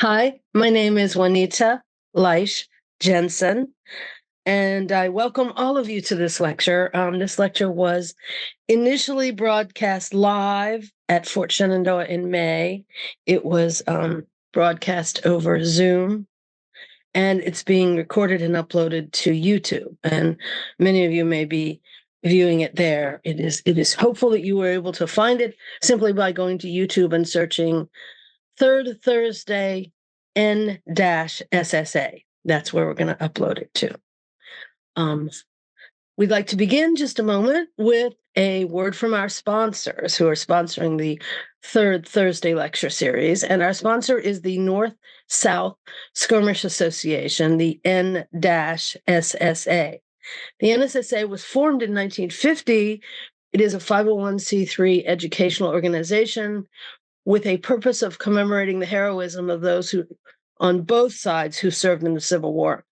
Hi, my name is Juanita Leisch Jensen, and I welcome all of you to this lecture. This lecture was initially broadcast live at Fort Shenandoah in May. It was broadcast over Zoom, and it's being recorded and uploaded to YouTube. And many of you may be viewing it there. It is hopeful that you were able to find it simply by going to YouTube and searching Third Thursday N-SSA. That's where we're going to upload it to. We'd like to begin just a moment with a word from our sponsors who are sponsoring the Third Thursday Lecture Series. And our sponsor is the North-South Skirmish Association, the N-SSA. The NSSA was formed in 1950. It is a 501c3 educational organization with a purpose of commemorating the heroism of those who, on both sides, who served in the Civil War.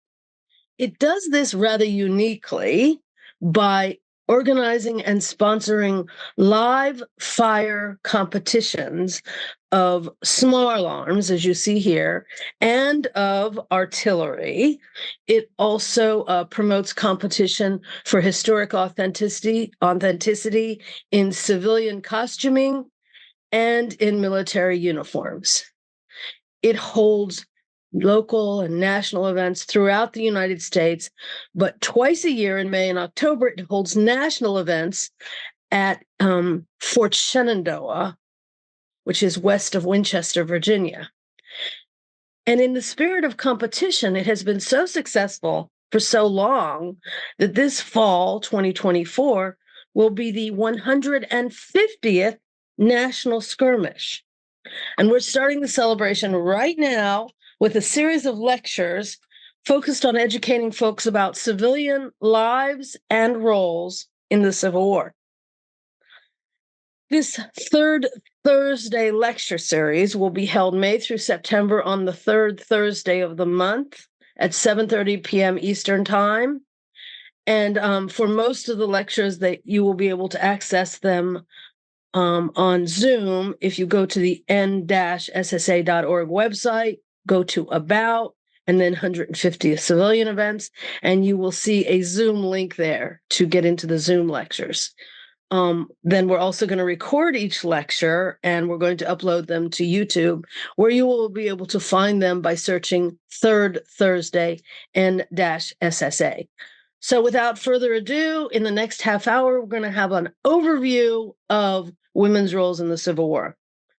It does this rather uniquely by organizing and sponsoring live fire competitions of small arms, as you see here, and of artillery. It also promotes competition for historic authenticity in civilian costuming and in military uniforms. It holds local and national events throughout the United States, but twice a year in May and October, it holds national events at Fort Shenandoah, which is west of Winchester, Virginia. And in the spirit of competition, it has been so successful for so long that this fall, 2024, will be the 150th National Skirmish. And we're starting the celebration right now with a series of lectures focused on educating folks about civilian lives and roles in the Civil War. This third Thursday lecture series will be held May through September on the third Thursday of the month at 7:30 p.m. Eastern Time. And for most of the lectures, that you will be able to access them on Zoom. If you go to the n-ssa.org website, go to About, and then 150 civilian events, and you will see a Zoom link there to get into the Zoom lectures. Then we're also going to record each lecture, and we're going to upload them to YouTube, where you will be able to find them by searching Third Thursday N-SSA. So without further ado, in the next half hour, we're going to have an overview of women's roles in the Civil War,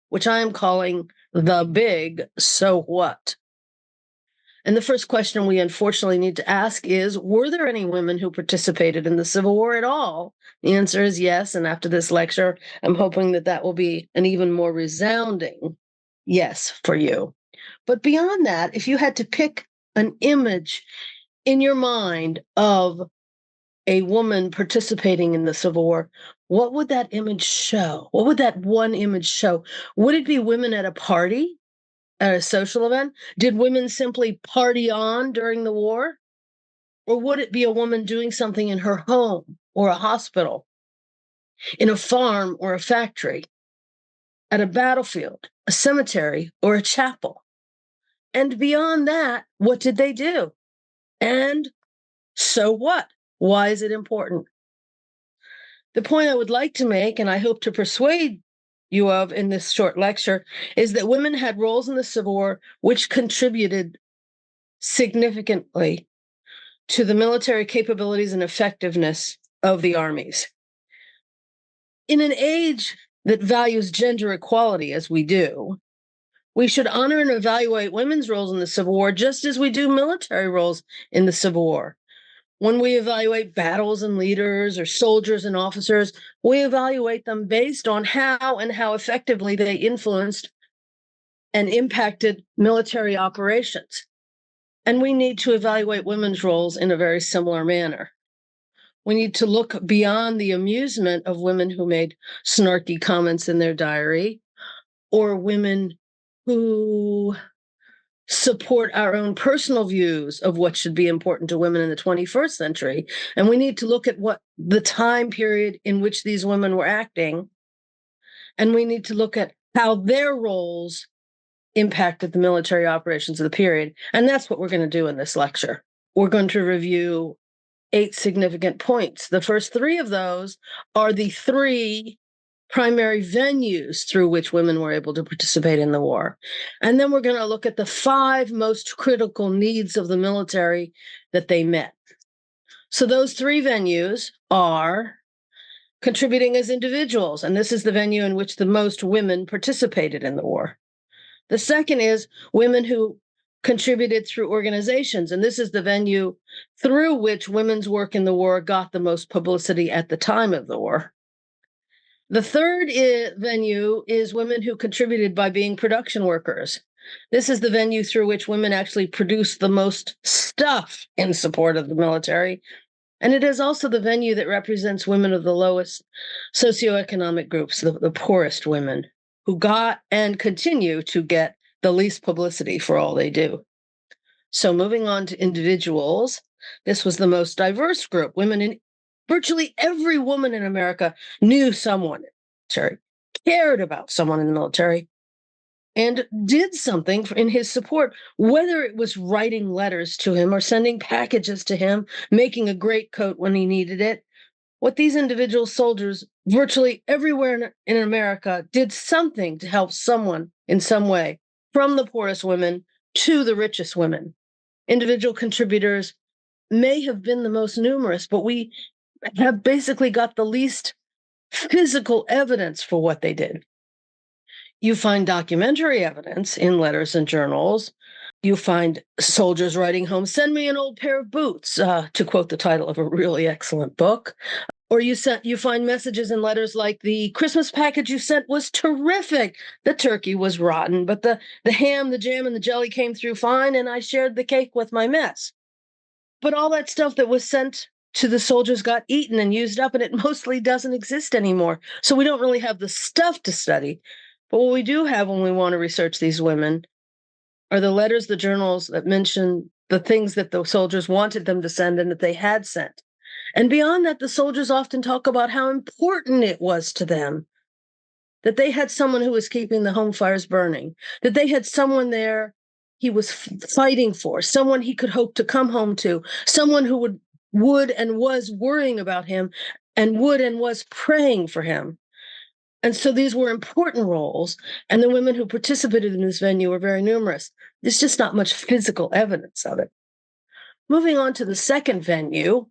which I am calling the big so what. And the first question we unfortunately need to ask is, were there any women who participated in the Civil War at all? The answer is yes, and after this lecture, I'm hoping that that will be an even more resounding yes for you. But beyond that, if you had to pick an image in your mind of a woman participating in the Civil War, what would that image show? What would that one image show? Would it be women at a party, at a social event? Did women simply party on during the war? Or would it be a woman doing something in her home or a hospital, in a farm or a factory, at a battlefield, a cemetery, or a chapel? And beyond that, what did they do? And so what? Why is it important? The point I would like to make, and I hope to persuade you of in this short lecture, is that women had roles in the Civil War which contributed significantly to the military capabilities and effectiveness of the armies. In an age that values gender equality, as we do, we should honor and evaluate women's roles in the Civil War just as we do military roles in the Civil War. When we evaluate battles and leaders or soldiers and officers, we evaluate them based on how and how effectively they influenced and impacted military operations. And we need to evaluate women's roles in a very similar manner. We need to look beyond the amusement of women who made snarky comments in their diary, or women who support our own personal views of what should be important to women in the 21st century. And we need to look at what the time period in which these women were acting. And we need to look at how their roles impacted the military operations of the period. And that's what we're going to do in this lecture. We're going to review 8 significant points. The first 3 of those are the 3 primary venues through which women were able to participate in the war. And then we're going to look at the 5 most critical needs of the military that they met. So those 3 venues are contributing as individuals, and this is the venue in which the most women participated in the war. The second is women who contributed through organizations, and this is the venue through which women's work in the war got the most publicity at the time of the war. The third venue is women who contributed by being production workers. This is the venue through which women actually produced the most stuff in support of the military. And it is also the venue that represents women of the lowest socioeconomic groups, the poorest women, who got and continue to get the least publicity for all they do. So moving on to individuals, this was the most diverse group. Women in virtually every woman in America knew someone in the military, cared about someone in the military, and did something in his support, whether it was writing letters to him or sending packages to him, making a greatcoat when he needed it. What these individual soldiers, virtually everywhere in America, did something to help someone in some way, from the poorest women to the richest women. Individual contributors may have been the most numerous, but we have basically got the least physical evidence for what they did. You find documentary evidence in letters and journals. You find soldiers writing home, "Send me an old pair of boots," to quote the title of a really excellent book. Or you find messages in letters like, "The Christmas package you sent was terrific. The turkey was rotten, but the ham, the jam, and the jelly came through fine, and I shared the cake with my mess." But all that stuff that was sent to the soldiers got eaten and used up, and it mostly doesn't exist anymore. So we don't really have the stuff to study. But what we do have when we want to research these women are the letters, the journals that mention the things that the soldiers wanted them to send and that they had sent. And beyond that, the soldiers often talk about how important it was to them that they had someone who was keeping the home fires burning, that they had someone there he was fighting for, someone he could hope to come home to, someone who would and was worrying about him and would and was praying for him. And so these were important roles, and the women who participated in this venue were very numerous. There's just not much physical evidence of it. Moving on to the second venue,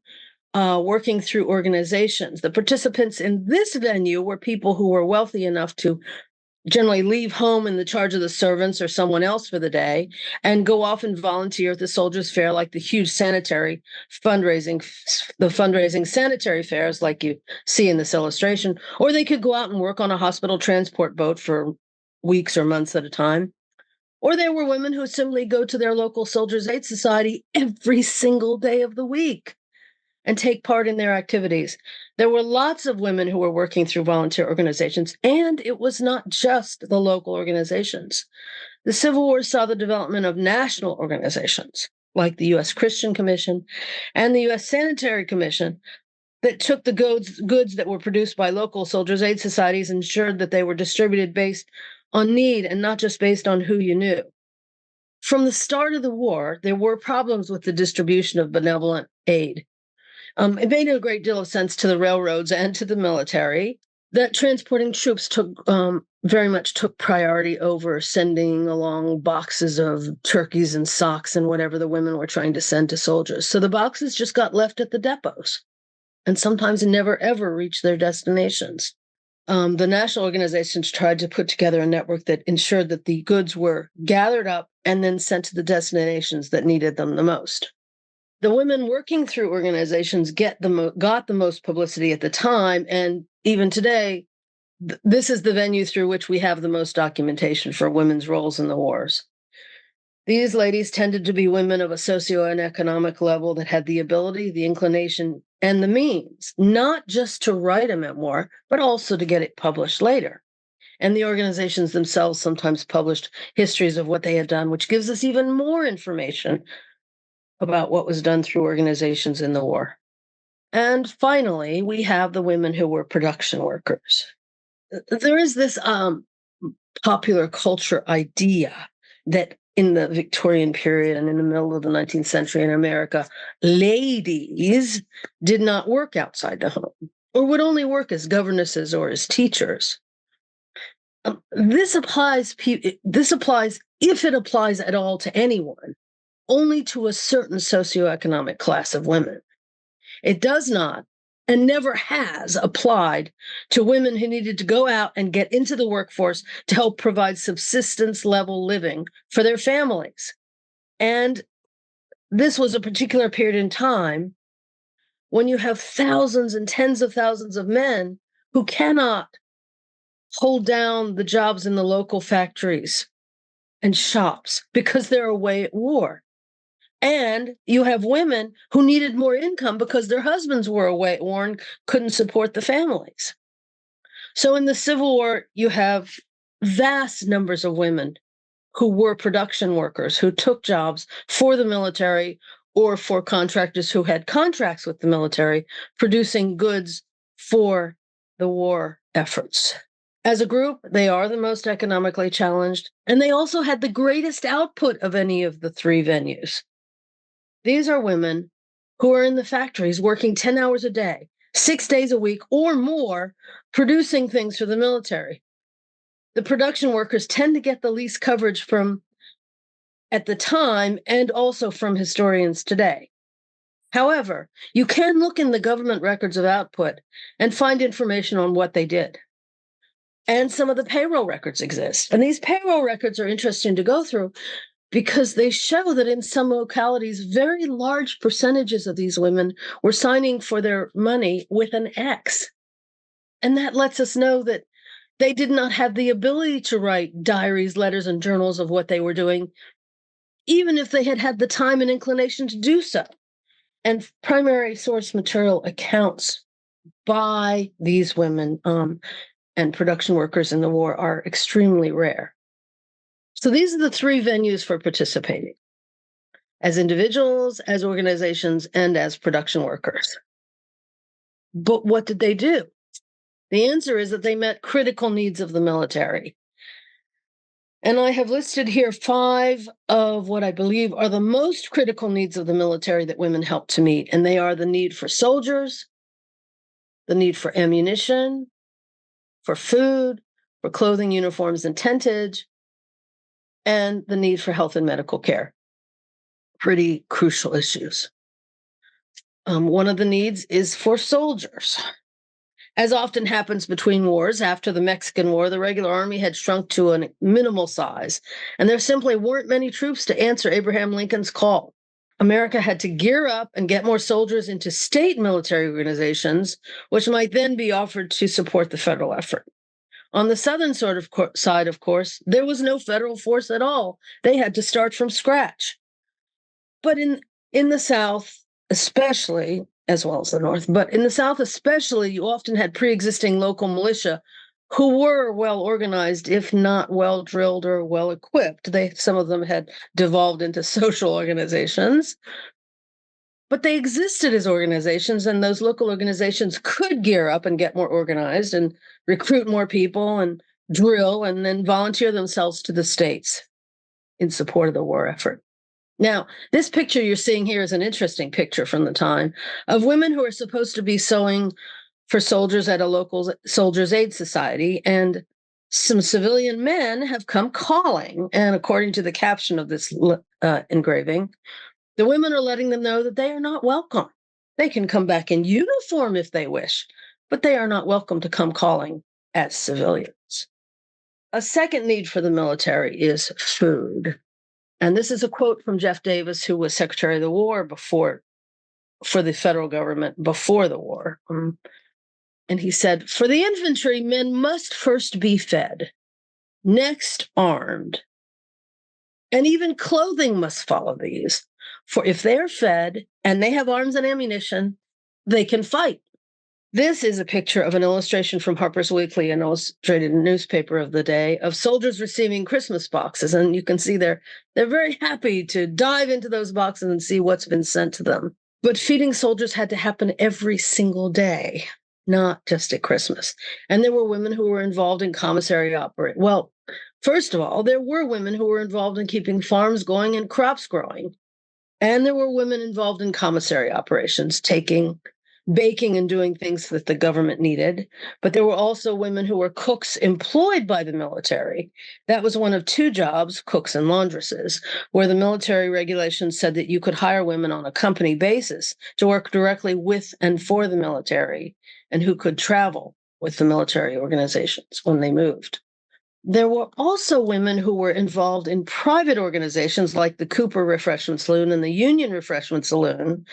working through organizations. The participants in this venue were people who were wealthy enough to generally leave home in the charge of the servants or someone else for the day and go off and volunteer at the soldiers' fair, like the huge sanitary fundraising sanitary fairs like you see in this illustration. Or they could go out and work on a hospital transport boat for weeks or months at a time. Or there were women who simply go to their local Soldiers' Aid Society every single day of the week and take part in their activities. There were lots of women who were working through volunteer organizations, and it was not just the local organizations. The Civil War saw the development of national organizations, like the U.S. Christian Commission and the U.S. Sanitary Commission, that took the goods that were produced by local Soldiers' Aid Societies and ensured that they were distributed based on need and not just based on who you knew. From the start of the war, there were problems with the distribution of benevolent aid. It made a great deal of sense to the railroads and to the military that transporting troops very much took priority over sending along boxes of turkeys and socks and whatever the women were trying to send to soldiers. So the boxes just got left at the depots and sometimes never ever reached their destinations. The national organizations tried to put together a network that ensured that the goods were gathered up and then sent to the destinations that needed them the most. The women working through organizations got the most publicity at the time, and even today, this is the venue through which we have the most documentation for women's roles in the wars. These ladies tended to be women of a socio and economic level that had the ability, the inclination, and the means, not just to write a memoir, but also to get it published later. And the organizations themselves sometimes published histories of what they had done, which gives us even more information about what was done through organizations in the war. And finally, we have the women who were production workers. There is this popular culture idea that in the Victorian period and in the middle of the 19th century in America, ladies did not work outside the home or would only work as governesses or as teachers. This applies, if it applies at all to anyone, only to a certain socioeconomic class of women. It does not and never has applied to women who needed to go out and get into the workforce to help provide subsistence level living for their families. And this was a particular period in time when you have thousands and tens of thousands of men who cannot hold down the jobs in the local factories and shops because they're away at war. And you have women who needed more income because their husbands were away at war and couldn't support the families. So in the Civil War, you have vast numbers of women who were production workers, who took jobs for the military or for contractors who had contracts with the military, producing goods for the war efforts. As a group, they are the most economically challenged, and they also had the greatest output of any of the three venues. These are women who are in the factories working 10 hours a day, 6 days a week or more, producing things for the military. The production workers tend to get the least coverage from at the time and also from historians today. However, you can look in the government records of output and find information on what they did. And some of the payroll records exist. And these payroll records are interesting to go through because they show that in some localities, very large percentages of these women were signing for their money with an X. And that lets us know that they did not have the ability to write diaries, letters, and journals of what they were doing, even if they had had the time and inclination to do so. And primary source material accounts by these women and production workers in the war are extremely rare. So these are the three venues for participating: as individuals, as organizations, and as production workers. But what did they do? The answer is that they met critical needs of the military. And I have listed here 5 of what I believe are the most critical needs of the military that women helped to meet. And they are the need for soldiers, the need for ammunition, for food, for clothing, uniforms, and tentage, and the need for health and medical care. Pretty crucial issues. One of the needs is for soldiers. As often happens between wars, after the Mexican War, the regular army had shrunk to a minimal size, and there simply weren't many troops to answer Abraham Lincoln's call. America had to gear up and get more soldiers into state military organizations, which might then be offered to support the federal effort. On the southern side, of course, there was no federal force at all. They had to start from scratch. But in the South, especially, as well as the North, but in the South especially, you often had pre-existing local militia who were well organized, if not well drilled or well equipped. Some of them had devolved into social organizations, but they existed as organizations, and those local organizations could gear up and get more organized and recruit more people and drill and then volunteer themselves to the states in support of the war effort. Now, this picture you're seeing here is an interesting picture from the time of women who are supposed to be sewing for soldiers at a local Soldiers' Aid Society, and some civilian men have come calling. And according to the caption of this engraving, the women are letting them know that they are not welcome. They can come back in uniform if they wish, but they are not welcome to come calling as civilians. A second need for the military is food. And this is a quote from Jeff Davis, who was Secretary of the War for the federal government before the war. And he said, "For the infantry, men must first be fed, next armed, and even clothing must follow these. For if they are fed and they have arms and ammunition, they can fight." This is a picture of an illustration from Harper's Weekly, an illustrated newspaper of the day, of soldiers receiving Christmas boxes. And you can see they're very happy to dive into those boxes and see what's been sent to them. But feeding soldiers had to happen every single day, not just at Christmas. And there were women who were involved in commissary operations. Well, First of all, there were women who were involved in keeping farms going and crops growing. And there were women involved in commissary operations, baking and doing things that the government needed. But there were also women who were cooks employed by the military. That was one of two jobs, cooks and laundresses, where the military regulations said that you could hire women on a company basis to work directly with and for the military, and who could travel with the military organizations when they moved. There were also women who were involved in private organizations like the Cooper Refreshment Saloon and the Union Refreshment Saloon,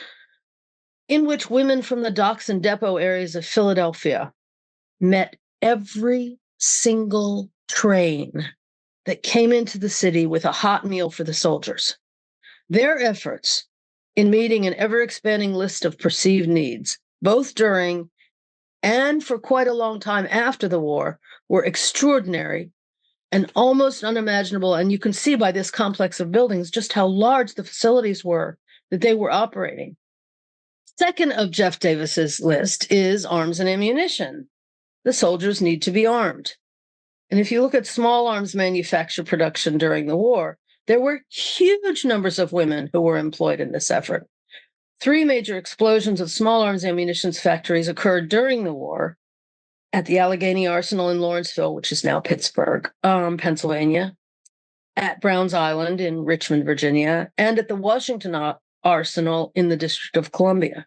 in which women from the docks and depot areas of Philadelphia met every single train that came into the city with a hot meal for the soldiers. Their efforts in meeting an ever-expanding list of perceived needs, both during and for quite a long time after the war, were extraordinary and almost unimaginable. And you can see by this complex of buildings just how large the facilities were that they were operating. Second of Jeff Davis's list is arms and ammunition. The soldiers need to be armed. And if you look at small arms manufacture production during the war, there were huge numbers of women who were employed in this effort. 3 major explosions of small arms ammunition factories occurred during the war at the Allegheny Arsenal in Lawrenceville, which is now Pittsburgh, Pennsylvania, at Browns Island in Richmond, Virginia, and at the Washington Arsenal in the District of Columbia.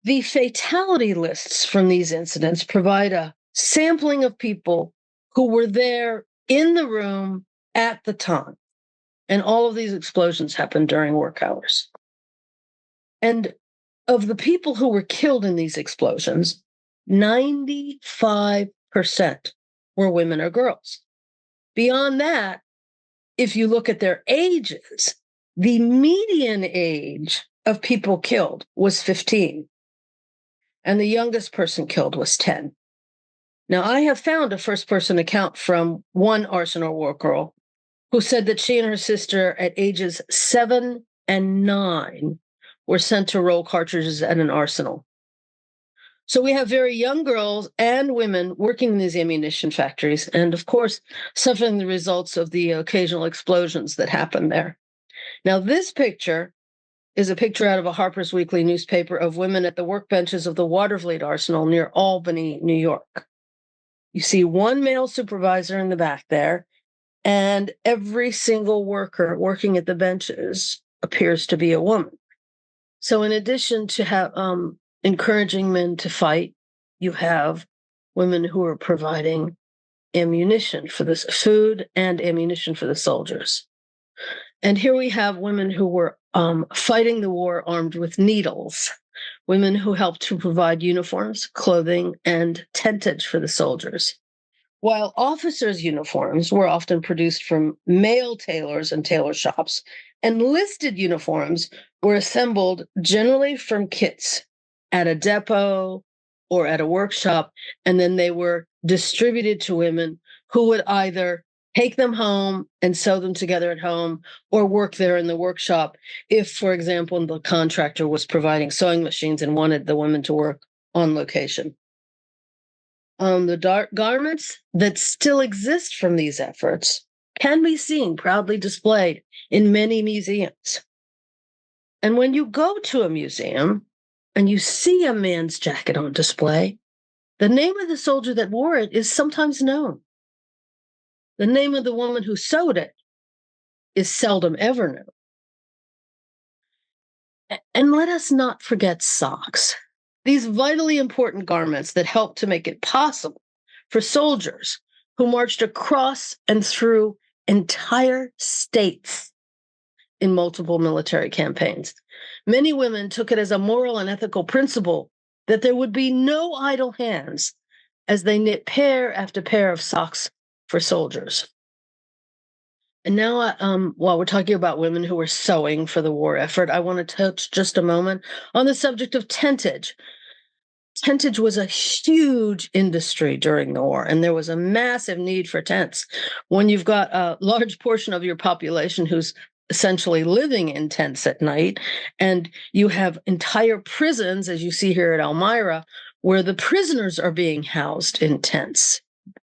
The fatality lists from these incidents provide a sampling of people who were there in the room at the time. And all of these explosions happened during work hours. And of the people who were killed in these explosions, 95% were women or girls. Beyond that, if you look at their ages, the median age of people killed was 15, and the youngest person killed was 10. Now, I have found a first-person account from one Arsenal war girl who said that she and her sister at ages 7 and 9 were sent to roll cartridges at an arsenal. So we have very young girls and women working in these ammunition factories, and of course, suffering the results of the occasional explosions that happen there. Now, this picture is a picture out of a Harper's Weekly newspaper of women at the workbenches of the Watervliet Arsenal near Albany, New York. You see one male supervisor in the back there, and every single worker working at the benches appears to be a woman. So in addition to encouraging men to fight, you have women who are providing ammunition for this food and ammunition for the soldiers. And here we have women who were fighting the war armed with needles, women who helped to provide uniforms, clothing, and tentage for the soldiers. While officers' uniforms were often produced from male tailors and tailor shops, enlisted uniforms were assembled generally from kits at a depot or at a workshop, and then they were distributed to women who would either take them home and sew them together at home or work there in the workshop if, for example, the contractor was providing sewing machines and wanted the women to work on location. The garments that still exist from these efforts can be seen proudly displayed in many museums. And when you go to a museum and you see a man's jacket on display, the name of the soldier that wore it is sometimes known. The name of the woman who sewed it is seldom ever known. And let us not forget socks. These vitally important garments that help to make it possible for soldiers who marched across and through entire states in multiple military campaigns. Many women took it as a moral and ethical principle that there would be no idle hands as they knit pair after pair of socks for soldiers. And now, while we're talking about women who were sewing for the war effort, I want to touch just a moment on the subject of tentage. Tentage was a huge industry during the war, and there was a massive need for tents. When you've got a large portion of your population who's essentially living in tents at night, and you have entire prisons, as you see here at Elmira, where the prisoners are being housed in tents.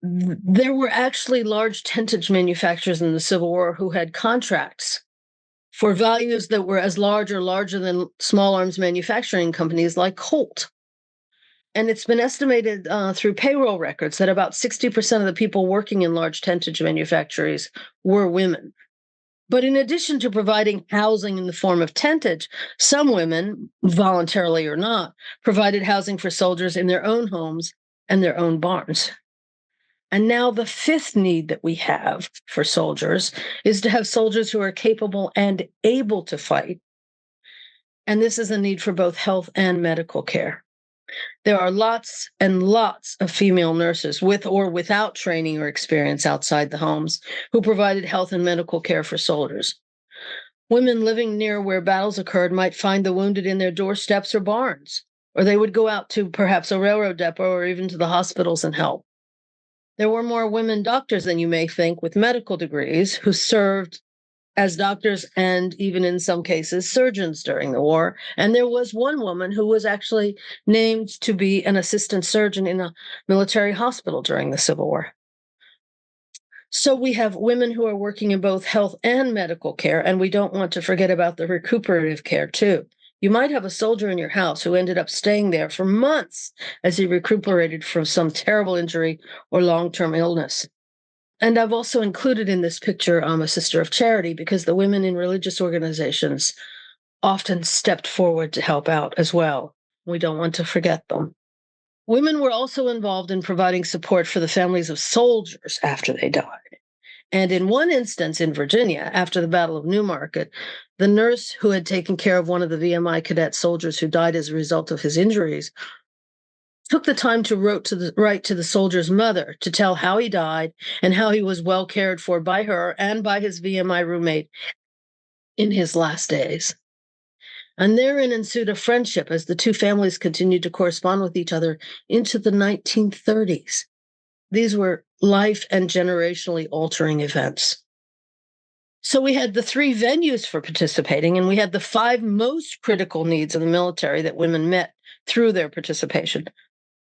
There were actually large tentage manufacturers in the Civil War who had contracts for values that were as large or larger than small arms manufacturing companies like Colt. And it's been estimated through payroll records that about 60% of the people working in large tentage manufactories were women. But in addition to providing housing in the form of tentage, some women, voluntarily or not, provided housing for soldiers in their own homes and their own barns. And now the fifth need that we have for soldiers is to have soldiers who are capable and able to fight. And this is a need for both health and medical care. There are lots and lots of female nurses with or without training or experience outside the homes who provided health and medical care for soldiers. Women living near where battles occurred might find the wounded in their doorsteps or barns, or they would go out to perhaps a railroad depot or even to the hospitals and help. There were more women doctors than you may think with medical degrees who served as doctors and even in some cases surgeons during the war. And there was one woman who was actually named to be an assistant surgeon in a military hospital during the Civil War. So we have women who are working in both health and medical care, and we don't want to forget about the recuperative care too. You might have a soldier in your house who ended up staying there for months as he recuperated from some terrible injury or long-term illness. And I've also included in this picture a sister of charity because the women in religious organizations often stepped forward to help out as well. We don't want to forget them. Women were also involved in providing support for the families of soldiers after they died. And in one instance in Virginia, after the Battle of Newmarket, the nurse who had taken care of one of the VMI cadet soldiers who died as a result of his injuries took the time to write to the soldier's mother to tell how he died and how he was well cared for by her and by his VMI roommate in his last days. And therein ensued a friendship as the two families continued to correspond with each other into the 1930s. These were life and generationally altering events. So we had the three venues for participating, and we had the five most critical needs of the military that women met through their participation.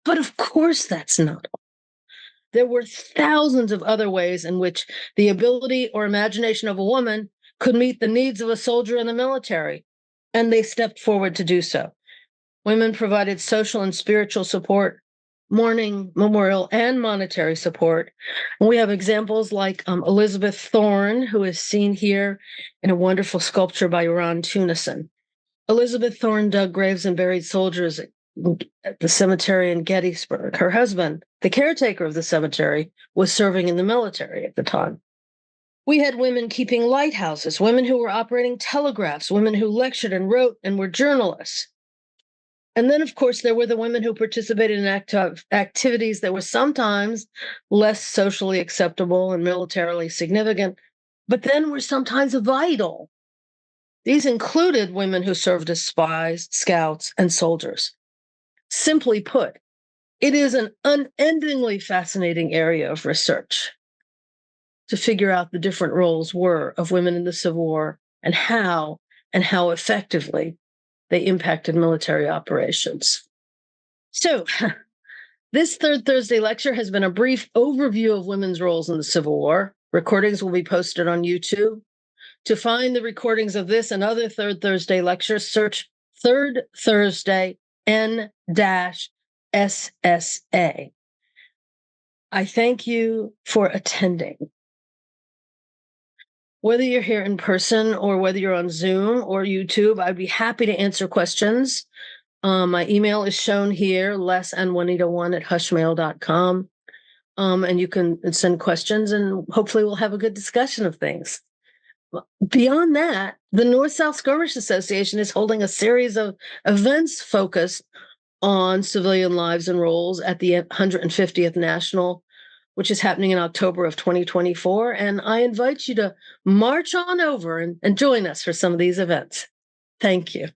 But of course, that's not all. There were thousands of other ways in which the ability or imagination of a woman could meet the needs of a soldier in the military, and they stepped forward to do so. Women provided social and spiritual support, mourning, memorial, and monetary support. And we have examples like Elizabeth Thorne, who is seen here in a wonderful sculpture by Ron Tunison. Elizabeth Thorne dug graves and buried soldiers at the cemetery in Gettysburg. Her husband, the caretaker of the cemetery, was serving in the military at the time. We had women keeping lighthouses, women who were operating telegraphs, women who lectured and wrote and were journalists. And then, of course, there were the women who participated in activities that were sometimes less socially acceptable and militarily significant, but then were sometimes vital. These included women who served as spies, scouts, and soldiers. Simply put, it is an unendingly fascinating area of research to figure out the different roles were of women in the Civil War and how effectively they impacted military operations. So, this third Thursday lecture has been a brief overview of women's roles in the Civil War. Recordings will be posted on YouTube. To find the recordings of this and other third Thursday lectures, search Third Thursday N-SSA. I thank you for attending. Whether you're here in person or whether you're on Zoom or YouTube, I'd be happy to answer questions. My email is shown here, lesandjuanita1@hushmail.com. And you can send questions and hopefully we'll have a good discussion of things. Beyond that, the North-South Skirmish Association is holding a series of events focused on civilian lives and roles at the 150th National, which is happening in October of 2024. And I invite you to march on over and join us for some of these events. Thank you.